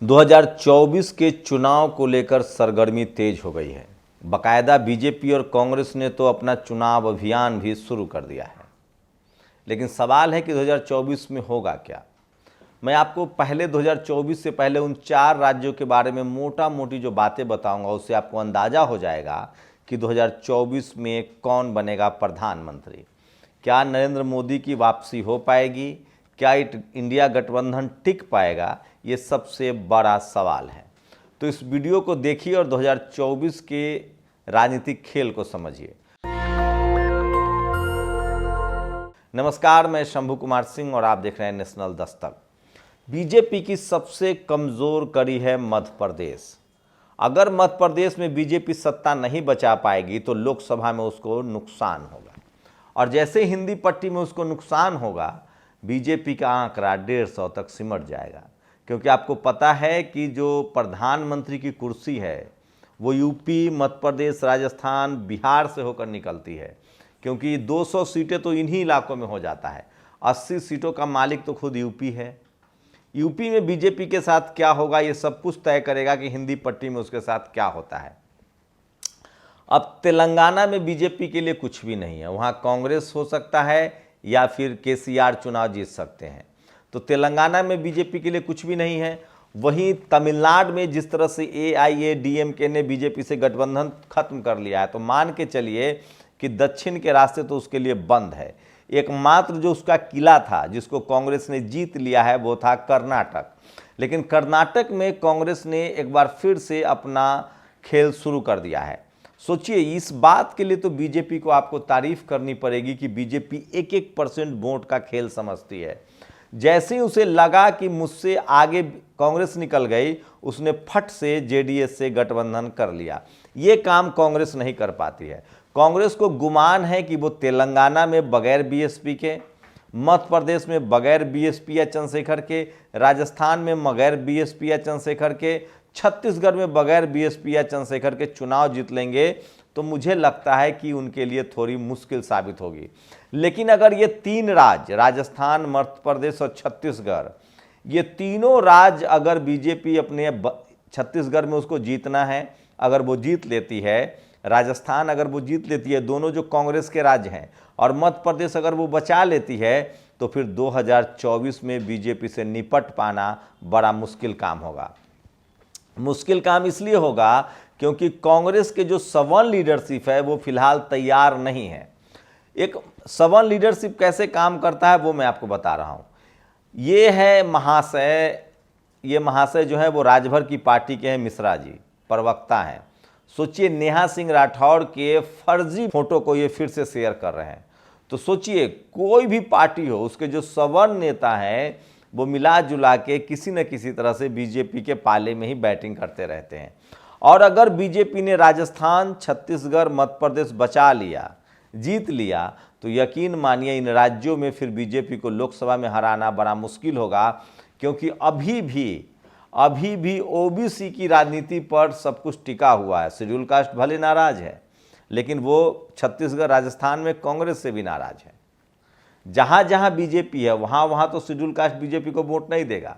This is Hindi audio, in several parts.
2024 के चुनाव को लेकर सरगर्मी तेज हो गई है। बाकायदा बीजेपी और कांग्रेस ने तो अपना चुनाव अभियान भी शुरू कर दिया है। लेकिन सवाल है कि 2024 में होगा क्या। मैं आपको पहले 2024 से पहले उन 4 राज्यों के बारे में मोटा मोटी जो बातें बताऊंगा, उससे आपको अंदाज़ा हो जाएगा कि 2024 में कौन बनेगा प्रधानमंत्री। क्या नरेंद्र मोदी की वापसी हो पाएगी? क्या इंडिया गठबंधन टिक पाएगा? ये सबसे बड़ा सवाल है। तो इस वीडियो को देखिए और 2024 के राजनीतिक खेल को समझिए। नमस्कार, मैं शंभू कुमार सिंह और आप देख रहे हैं नेशनल दस्तक। बीजेपी की सबसे कमज़ोर कड़ी है मध्य प्रदेश। अगर मध्य प्रदेश में बीजेपी सत्ता नहीं बचा पाएगी तो लोकसभा में उसको नुकसान होगा, और जैसे हिंदी पट्टी में उसको नुकसान होगा, बीजेपी का आंकड़ा 150 तक सिमट जाएगा। क्योंकि आपको पता है कि जो प्रधानमंत्री की कुर्सी है वो यूपी, मध्य प्रदेश, राजस्थान, बिहार से होकर निकलती है। क्योंकि 200 सीटें तो इन्हीं इलाकों में हो जाता है। 80 सीटों का मालिक तो खुद यूपी है। यूपी में बीजेपी के साथ क्या होगा, ये सब कुछ तय करेगा कि हिंदी पट्टी में उसके साथ क्या होता है। अब तेलंगाना में बीजेपी के लिए कुछ भी नहीं है। वहाँ कांग्रेस हो सकता है या फिर केसीआर चुनाव जीत सकते हैं। तो तेलंगाना में बीजेपी के लिए कुछ भी नहीं है। वहीं तमिलनाडु में जिस तरह से एआईएडीएमके ने बीजेपी से गठबंधन खत्म कर लिया है, तो मान के चलिए कि दक्षिण के रास्ते तो उसके लिए बंद है। एकमात्र जो उसका किला था जिसको कांग्रेस ने जीत लिया है वो था कर्नाटक। लेकिन कर्नाटक में कांग्रेस ने एक बार फिर से अपना खेल शुरू कर दिया है। सोचिए, इस बात के लिए तो बीजेपी को आपको तारीफ करनी पड़ेगी कि बीजेपी 1% वोट का खेल समझती है। जैसे ही उसे लगा कि मुझसे आगे कांग्रेस निकल गई, उसने फट से जेडीएस से गठबंधन कर लिया। ये काम कांग्रेस नहीं कर पाती है। कांग्रेस को गुमान है कि वो तेलंगाना में बगैर बीएसपी के, मध्य प्रदेश में बगैर बीएसपी या चंद्रशेखर के, राजस्थान में बगैर बीएसपी या चंद्रशेखर के, छत्तीसगढ़ में बगैर बीएसपी या चंद्रशेखर के चुनाव जीत लेंगे। तो मुझे लगता है कि उनके लिए थोड़ी मुश्किल साबित होगी। लेकिन अगर ये 3 राज्य, राजस्थान, मध्य प्रदेश और छत्तीसगढ़, ये तीनों राज्य अगर बीजेपी अपने छत्तीसगढ़ में उसको जीतना है, अगर वो जीत लेती है, राजस्थान अगर वो जीत लेती है, दोनों जो कांग्रेस के राज्य हैं, और मध्य प्रदेश अगर वो बचा लेती है, तो फिर 2024 में बीजेपी से निपट पाना बड़ा मुश्किल काम होगा। मुश्किल काम इसलिए होगा क्योंकि कांग्रेस के जो सवर्ण लीडरशिप है वो फिलहाल तैयार नहीं है। एक सवर्ण लीडरशिप कैसे काम करता है वो मैं आपको बता रहा हूँ। ये है महाशय, ये महाशय जो है वो राजभर की पार्टी के हैं, मिश्रा जी प्रवक्ता हैं। सोचिए, नेहा सिंह राठौड़ के फर्जी फोटो को ये फिर से शेयर कर रहे हैं। तो सोचिए, कोई भी पार्टी हो, उसके जो सवर्ण नेता हैं वो मिला जुला के किसी न किसी तरह से बीजेपी के पाले में ही बैटिंग करते रहते हैं। और अगर बीजेपी ने राजस्थान, छत्तीसगढ़, मध्य प्रदेश बचा लिया, जीत लिया, तो यकीन मानिए इन राज्यों में फिर बीजेपी को लोकसभा में हराना बड़ा मुश्किल होगा। क्योंकि अभी भी ओबीसी की राजनीति पर सब कुछ टिका हुआ है। शेड्यूल कास्ट भले नाराज है, लेकिन वो छत्तीसगढ़, राजस्थान में कांग्रेस से भी नाराज है। जहाँ जहाँ बीजेपी है वहाँ तो शेड्यूल कास्ट बीजेपी को वोट नहीं देगा।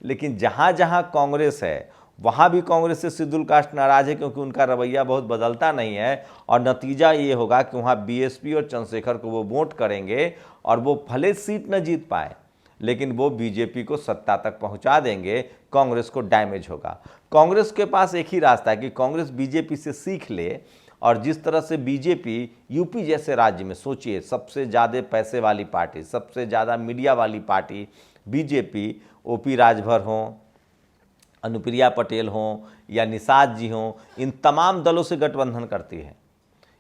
लेकिन जहाँ जहाँ कांग्रेस है वहाँ भी कांग्रेस से शेड्यूल कास्ट नाराज है, क्योंकि उनका रवैया बहुत बदलता नहीं है। और नतीजा ये होगा कि वहाँ बीएसपी और चंद्रशेखर को वो वोट करेंगे, और वो भले सीट न जीत पाए, लेकिन वो बीजेपी को सत्ता तक पहुंचा देंगे। कांग्रेस को डैमेज होगा। कांग्रेस के पास एक ही रास्ता है कि कांग्रेस बीजेपी से सीख ले, और जिस तरह से बीजेपी यूपी जैसे राज्य में, सोचिए, सबसे ज़्यादा पैसे वाली पार्टी, सबसे ज़्यादा मीडिया वाली पार्टी बीजेपी, ओपी राजभर हों, अनुप्रिया पटेल हों या निषाद जी हों, इन तमाम दलों से गठबंधन करती है।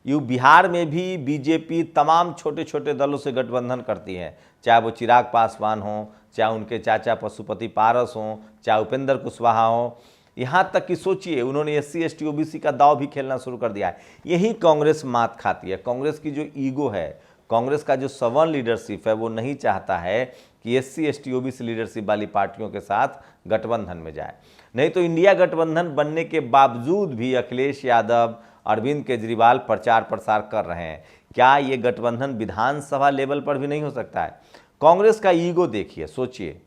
बिहार में भी बीजेपी तमाम छोटे छोटे दलों से गठबंधन करती है, चाहे वो चिराग पासवान हों, चाहे उनके चाचा पशुपति पारस हों, चाहे उपेंद्र कुशवाहा हों। यहाँ तक कि सोचिए, उन्होंने SC ST OBC का दाव भी खेलना शुरू कर दिया है। यही कांग्रेस मात खाती है। कांग्रेस की जो ईगो है, कांग्रेस का जो सवर्ण लीडरशिप है, वो नहीं चाहता है कि SC ST OBC लीडरशिप वाली पार्टियों के साथ गठबंधन में जाए। नहीं तो इंडिया गठबंधन बनने के बावजूद भी अखिलेश यादव, अरविंद केजरीवाल प्रचार प्रसार कर रहे हैं। क्या ये गठबंधन विधानसभा लेवल पर भी नहीं हो सकता है? कांग्रेस का ईगो देखिए, सोचिए,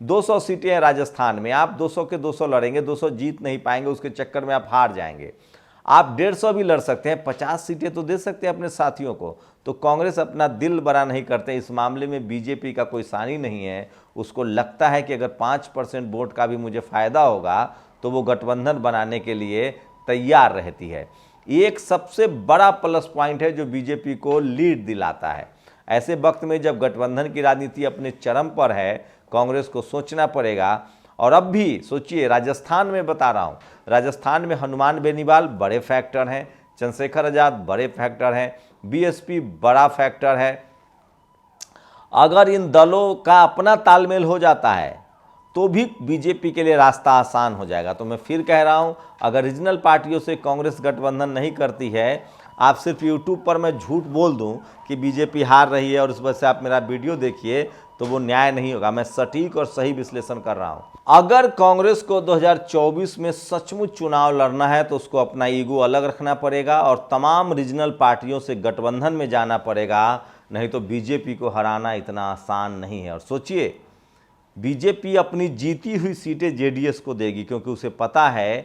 200 सीटें हैं राजस्थान में, आप 200 के 200 लड़ेंगे, 200 जीत नहीं पाएंगे, उसके चक्कर में आप हार जाएंगे। आप 150 भी लड़ सकते हैं, 50 सीटें तो दे सकते हैं अपने साथियों को। तो कांग्रेस अपना दिल बड़ा नहीं करते, इस मामले में बीजेपी का कोई सानी नहीं है। उसको लगता है कि अगर 5% वोट का भी मुझे फ़ायदा होगा तो वो गठबंधन बनाने के लिए तैयार रहती है। एक सबसे बड़ा प्लस पॉइंट है जो बीजेपी को लीड दिलाता है। ऐसे वक्त में जब गठबंधन की राजनीति अपने चरम पर है, कांग्रेस को सोचना पड़ेगा। और अब भी सोचिए, राजस्थान में बता रहा हूँ, राजस्थान में हनुमान बेनीवाल बड़े फैक्टर हैं, चंद्रशेखर आजाद बड़े फैक्टर हैं, बीएसपी बड़ा फैक्टर है। अगर इन दलों का अपना तालमेल हो जाता है तो भी बीजेपी के लिए रास्ता आसान हो जाएगा। तो मैं फिर कह रहा हूं, अगर रीजनल पार्टियों से कांग्रेस गठबंधन नहीं करती है, आप सिर्फ यूट्यूब पर मैं झूठ बोल दूं कि बीजेपी हार रही है और इस वजह से आप मेरा वीडियो देखिए, तो वो न्याय नहीं होगा। मैं सटीक और सही विश्लेषण कर रहा हूं। अगर कांग्रेस को 2024 में सचमुच चुनाव लड़ना है तो उसको अपना ईगो अलग रखना पड़ेगा और तमाम रीजनल पार्टियों से गठबंधन में जाना पड़ेगा, नहीं तो बीजेपी को हराना इतना आसान नहीं है। और सोचिए, बीजेपी अपनी जीती हुई सीटें जेडीएस को देगी, क्योंकि उसे पता है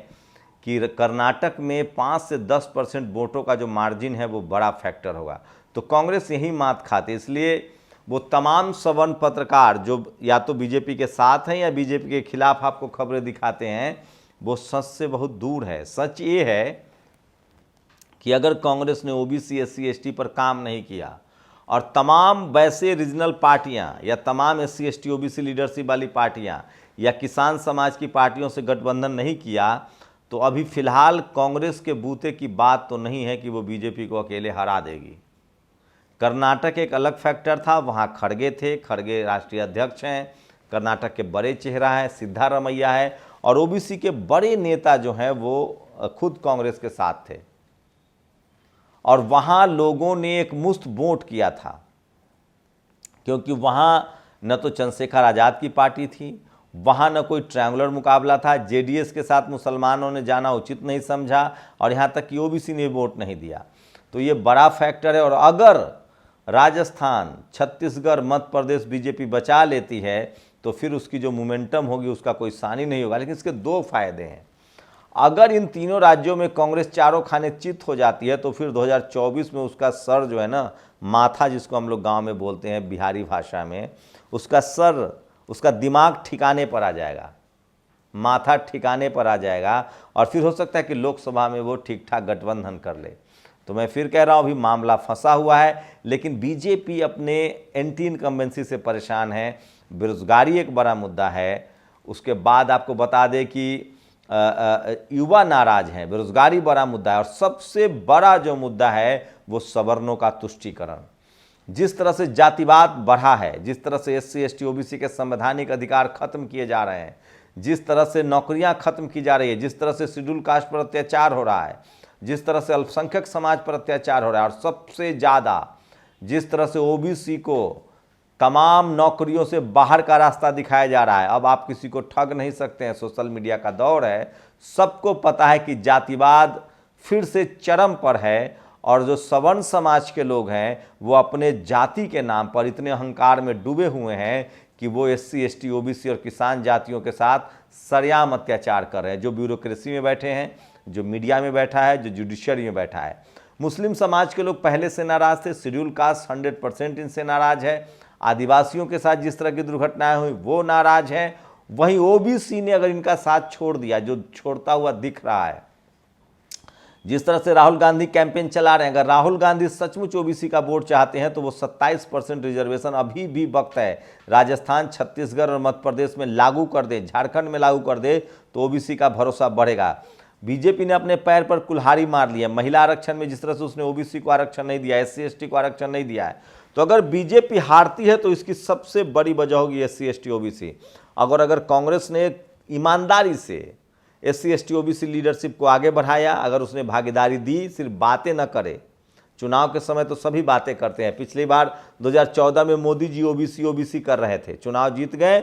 कि कर्नाटक में 5 से 10% वोटों का जो मार्जिन है वो बड़ा फैक्टर होगा। तो कांग्रेस यही मात खाती, इसलिए वो तमाम सवर्ण पत्रकार जो या तो बीजेपी के साथ हैं या बीजेपी के खिलाफ आपको खबरें दिखाते हैं, वो सच से बहुत दूर है। सच ये है कि अगर कांग्रेस ने ओबीसी एससी एसटी पर काम नहीं किया और तमाम वैसे रीजनल पार्टियां या तमाम एससी एसटी ओबीसी लीडरशिप वाली पार्टियां या किसान समाज की पार्टियों से गठबंधन नहीं किया, तो अभी फिलहाल कांग्रेस के बूते की बात तो नहीं है कि वो बीजेपी को अकेले हरा देगी। कर्नाटक एक अलग फैक्टर था, वहाँ खड़गे थे, खड़गे राष्ट्रीय अध्यक्ष हैं, कर्नाटक के बड़े चेहरा है, सिद्धारमैया है, और ओबीसी के बड़े नेता जो हैं वो खुद कांग्रेस के साथ थे और वहाँ लोगों ने एक मुश्त वोट किया था, क्योंकि वहाँ न तो चंद्रशेखर आज़ाद की पार्टी थी, वहाँ न कोई ट्रायंगुलर मुकाबला था, जेडीएस के साथ मुसलमानों ने जाना उचित नहीं समझा और यहाँ तक कि ओबीसी ने वोट नहीं दिया। तो ये बड़ा फैक्टर है। और अगर राजस्थान, छत्तीसगढ़, मध्य प्रदेश बीजेपी बचा लेती है तो फिर उसकी जो मोमेंटम होगी उसका कोई सानी नहीं होगा। लेकिन इसके दो फायदे हैं। अगर इन तीनों राज्यों में कांग्रेस चारों खाने चित हो जाती है तो फिर 2024 में उसका सर जो है ना, माथा जिसको हम लोग गांव में बोलते हैं बिहारी भाषा में, उसका सर, उसका दिमाग ठिकाने पर आ जाएगा, माथा ठिकाने पर आ जाएगा और फिर हो सकता है कि लोकसभा में वो ठीक ठाक गठबंधन कर ले। तो मैं फिर कह रहा हूँ, अभी मामला फंसा हुआ है, लेकिन बीजेपी अपने एंटी इनकम्बेंसी से परेशान है। बेरोजगारी एक बड़ा मुद्दा है। उसके बाद आपको बता दें कि युवा नाराज हैं, बेरोजगारी बड़ा मुद्दा है और सबसे बड़ा जो मुद्दा है वो सवर्णों का तुष्टीकरण। जिस तरह से जातिवाद बढ़ा है, जिस तरह से एससी एसटी ओबीसी के संवैधानिक अधिकार खत्म किए जा रहे हैं, जिस तरह से नौकरियां खत्म की जा रही है, जिस तरह से शेड्यूल कास्ट पर अत्याचार हो रहा है, जिस तरह से अल्पसंख्यक समाज पर अत्याचार हो रहा है और सबसे ज़्यादा जिस तरह से ओबीसी को तमाम नौकरियों से बाहर का रास्ता दिखाया जा रहा है। अब आप किसी को ठग नहीं सकते हैं, सोशल मीडिया का दौर है, सबको पता है कि जातिवाद फिर से चरम पर है और जो सवर्ण समाज के लोग हैं वो अपने जाति के नाम पर इतने अहंकार में डूबे हुए हैं कि वो एससी एसटी ओबीसी और किसान जातियों के साथ सरेआम अत्याचार कर रहे हैं। जो ब्यूरोक्रेसी में बैठे हैं, जो मीडिया में बैठा है, जो जुडिशरी में बैठा है। मुस्लिम समाज के लोग पहले से नाराज थे, शेड्यूल कास्ट 100% इनसे नाराज है। आदिवासियों के साथ जिस तरह की दुर्घटनाएं हुई वो नाराज हैं। वहीं ओबीसी ने अगर इनका साथ छोड़ दिया, जो छोड़ता हुआ दिख रहा है, जिस तरह से राहुल गांधी कैंपेन चला रहे हैं, अगर राहुल गांधी सचमुच ओबीसी का वोट चाहते हैं तो वो 27% रिजर्वेशन अभी भी वक्त है, राजस्थान, छत्तीसगढ़ और मध्य प्रदेश में लागू कर दे, झारखंड में लागू कर दे तो ओबीसी का भरोसा बढ़ेगा। बीजेपी ने अपने पैर पर कुल्हाड़ी मार ली है। महिला आरक्षण में जिस तरह से उसने ओबीसी को आरक्षण नहीं दिया, एससी एसटी को आरक्षण नहीं दिया है, तो अगर बीजेपी हारती है तो इसकी सबसे बड़ी वजह होगी एससी एसटी ओबीसी। अगर कांग्रेस ने ईमानदारी से एससी एसटी ओबीसी लीडरशिप को आगे बढ़ाया, अगर उसने भागीदारी दी, सिर्फ बातें न करे। चुनाव के समय तो सभी बातें करते हैं। पिछली बार 2014 में मोदी जी ओबीसी कर रहे थे, चुनाव जीत गए,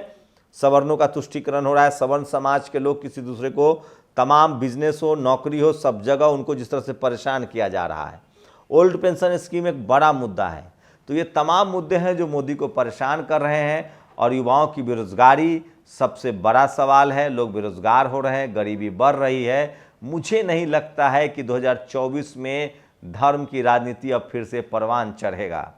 सवर्णों का तुष्टीकरण हो रहा है। सवर्ण समाज के लोग किसी दूसरे को, तमाम बिजनेस हो, नौकरी हो, सब जगह उनको जिस तरह से परेशान किया जा रहा है। ओल्ड पेंशन स्कीम एक बड़ा मुद्दा है। तो ये तमाम मुद्दे हैं जो मोदी को परेशान कर रहे हैं और युवाओं की बेरोजगारी, सबसे बड़ा सवाल है, लोग बेरोजगार हो रहे हैं, गरीबी बढ़ रही है। मुझे नहीं लगता है कि 2024 में धर्म की राजनीति अब फिर से परवान चढ़ेगा।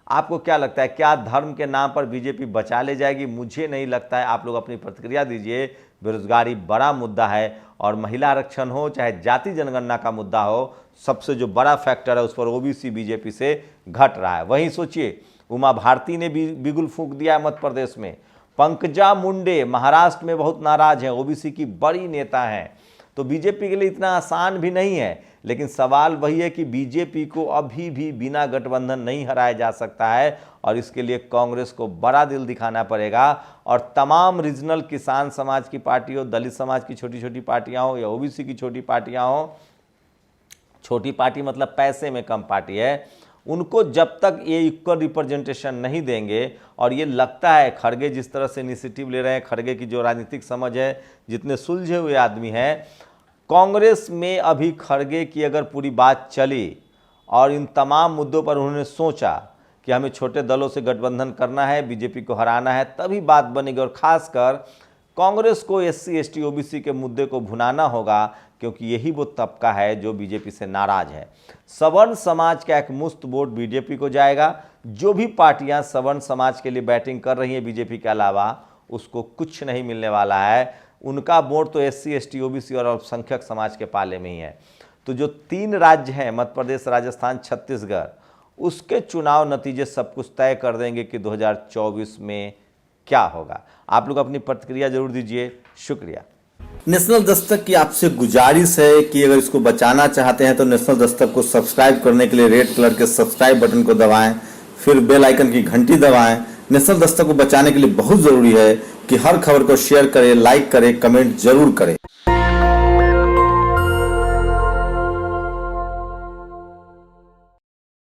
आपको क्या लगता है, क्या धर्म के नाम पर बीजेपी बचा ले जाएगी? मुझे नहीं लगता है। आप लोग अपनी प्रतिक्रिया दीजिए। बेरोजगारी बड़ा मुद्दा है और महिला आरक्षण हो चाहे जाति जनगणना का मुद्दा हो, सबसे जो बड़ा फैक्टर है उस पर ओबीसी बीजेपी से घट रहा है। वहीं सोचिए, उमा भारती ने भी बिगुल फूंक दिया है मध्य प्रदेश में। पंकजा मुंडे महाराष्ट्र में बहुत नाराज हैं, ओबीसी की बड़ी नेता हैं। तो बीजेपी के लिए इतना आसान भी नहीं है, लेकिन सवाल वही है कि बीजेपी को अभी भी बिना गठबंधन नहीं हराया जा सकता है और इसके लिए कांग्रेस को बड़ा दिल दिखाना पड़ेगा। और तमाम रीजनल किसान समाज की पार्टी हो, दलित समाज की छोटी छोटी पार्टियां हो या ओबीसी की छोटी पार्टियां हो, छोटी पार्टी मतलब पैसे में कम पार्टी है, उनको जब तक ये इक्वल रिप्रेजेंटेशन नहीं देंगे, और ये लगता है खड़गे जिस तरह से इनिशिएटिव ले रहे हैं, खड़गे की जो राजनीतिक समझ है, जितने सुलझे हुए आदमी हैं, कांग्रेस में अभी खड़गे की अगर पूरी बात चली और इन तमाम मुद्दों पर उन्होंने सोचा कि हमें छोटे दलों से गठबंधन करना है, बीजेपी को हराना है, तभी बात बनेगी। और खासकर कांग्रेस को एससी एसटी ओबीसी के मुद्दे को भुनाना होगा, क्योंकि यही वो तबका है जो बीजेपी से नाराज है। सवर्ण समाज का एक मुश्त वोट बीजेपी को जाएगा। जो भी पार्टियां सवर्ण समाज के लिए बैटिंग कर रही हैं बीजेपी के अलावा, उसको कुछ नहीं मिलने वाला है। उनका वोट तो एससी एसटी ओबीसी और अल्पसंख्यक समाज के पाले में ही है। तो जो 3 राज्य हैं, मध्य प्रदेश, राजस्थान, छत्तीसगढ़, उसके चुनाव नतीजे सब कुछ तय कर देंगे कि 2024 में क्या होगा। आप लोग अपनी प्रतिक्रिया जरूर दीजिए। शुक्रिया। नेशनल दस्तक की आपसे गुजारिश है कि अगर इसको बचाना चाहते हैं तो नेशनल दस्तक को सब्सक्राइब करने के लिए रेड कलर के सब्सक्राइब बटन को दबाएं, फिर बेल आइकन की घंटी दबाएं। नेशनल दस्तक को बचाने के लिए बहुत जरूरी है कि हर खबर को शेयर करें, लाइक करें, कमेंट जरूर करें।